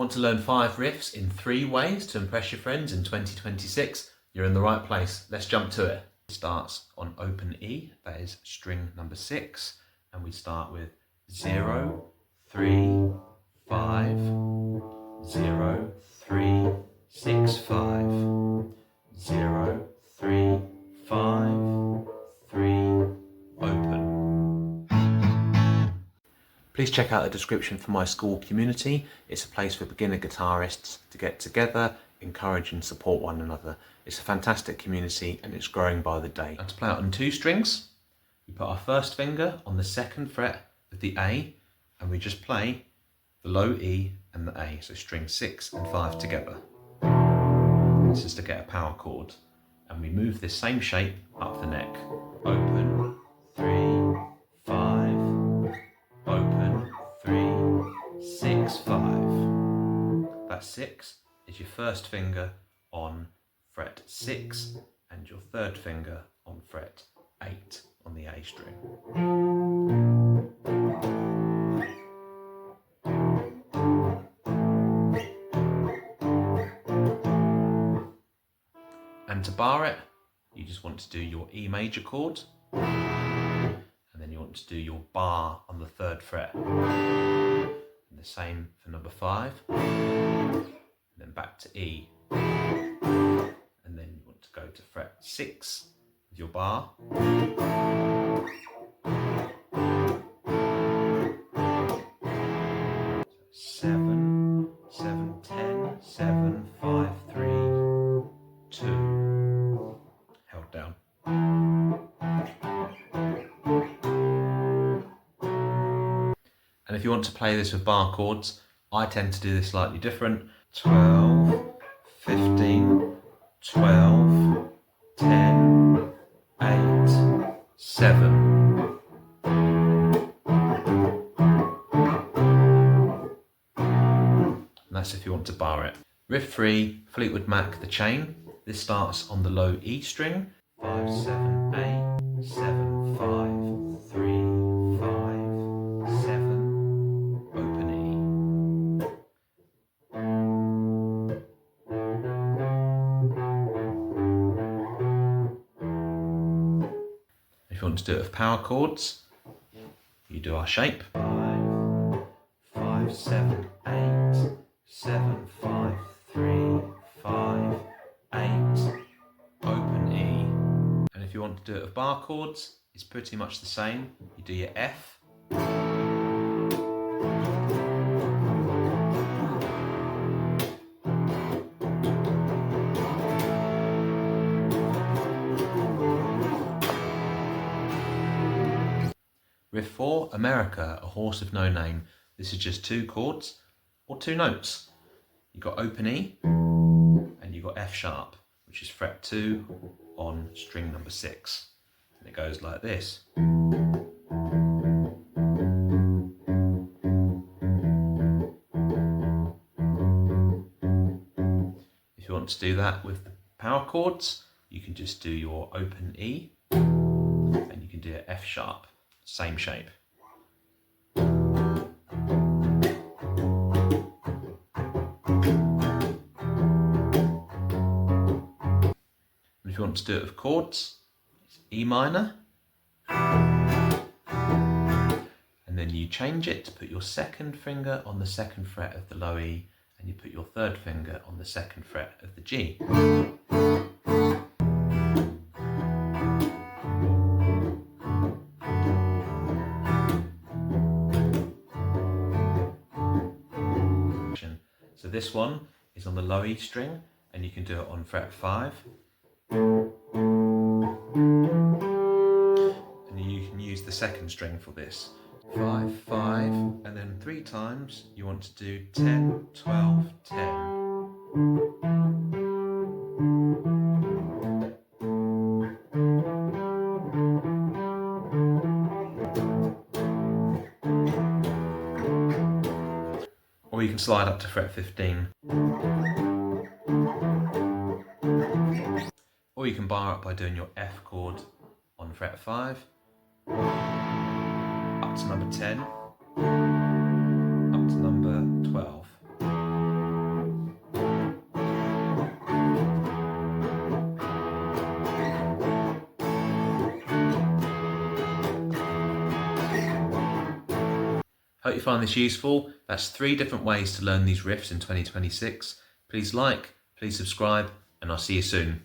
Want to learn 5 riffs in 3 ways to impress your friends in 2026? You're in the right place. Let's jump to it. It starts on open E, that is string number 6, and we start with 0, 3, 5, 0, 3, 6, 5, 0, 3, 5, 3, open. Please check out the description for my school community. It's a place for beginner guitarists to get together, encourage and support one another. It's a fantastic community and it's growing by the day. And to play it on 2 strings, we put our first finger on the 2nd fret of the A and we just play the low E and the A, so string 6 and 5 together. This is to get a power chord. And we move this same shape up the neck. Open, 3, 5, open, 3, 6, 5. That 6 is your first finger on fret 6 and your 3rd finger on fret 8 on the A string. And to bar it, you just want to do your E major chord, and then you want to do your bar on the 3rd fret. And the same for number 5, and then back to E. And then you want to go to fret 6 with your bar. So 7, 7, 10, 7, 5, 3, 2. Held down. And if you want to play this with bar chords, I tend to do this slightly different. 12, 15, 12, 10, 8, 7. And that's if you want to bar it. Riff 3, Fleetwood Mac, The Chain. This starts on the low E string. 5, 7, 8, 7, 5, 3, 5, 7, open E. If you want to do it with power chords, you do our shape. 5, 5, 7, 8, 7, 5, 3, 5, 8, open E. And if you want to do it with bar chords, it's pretty much the same. You do your F. Riff 4, America, A Horse of No Name. This is just 2 chords or 2 notes. You've got open E and you've got F sharp, which is fret 2 on string number 6. And it goes like this. If you want to do that with the power chords, you can just do your open E and you can do an F sharp, same shape. If you want to do it with chords, it's E minor, and then you change it to put your 2nd finger on the 2nd fret of the low E, and you put your 3rd finger on the 2nd fret of the G. So this one is on the low E string, and you can do it on fret 5. And you can use the 2nd string for this. 5, 5, and then 3 times you want to do 10, 12, 10. Or you can slide up to fret 15. Or you can bar up by doing your F chord on fret 5, up to number 10, up to number 12. Hope you find this useful. That's 3 different ways to learn these riffs in 2026. Please like, please subscribe, and I'll see you soon.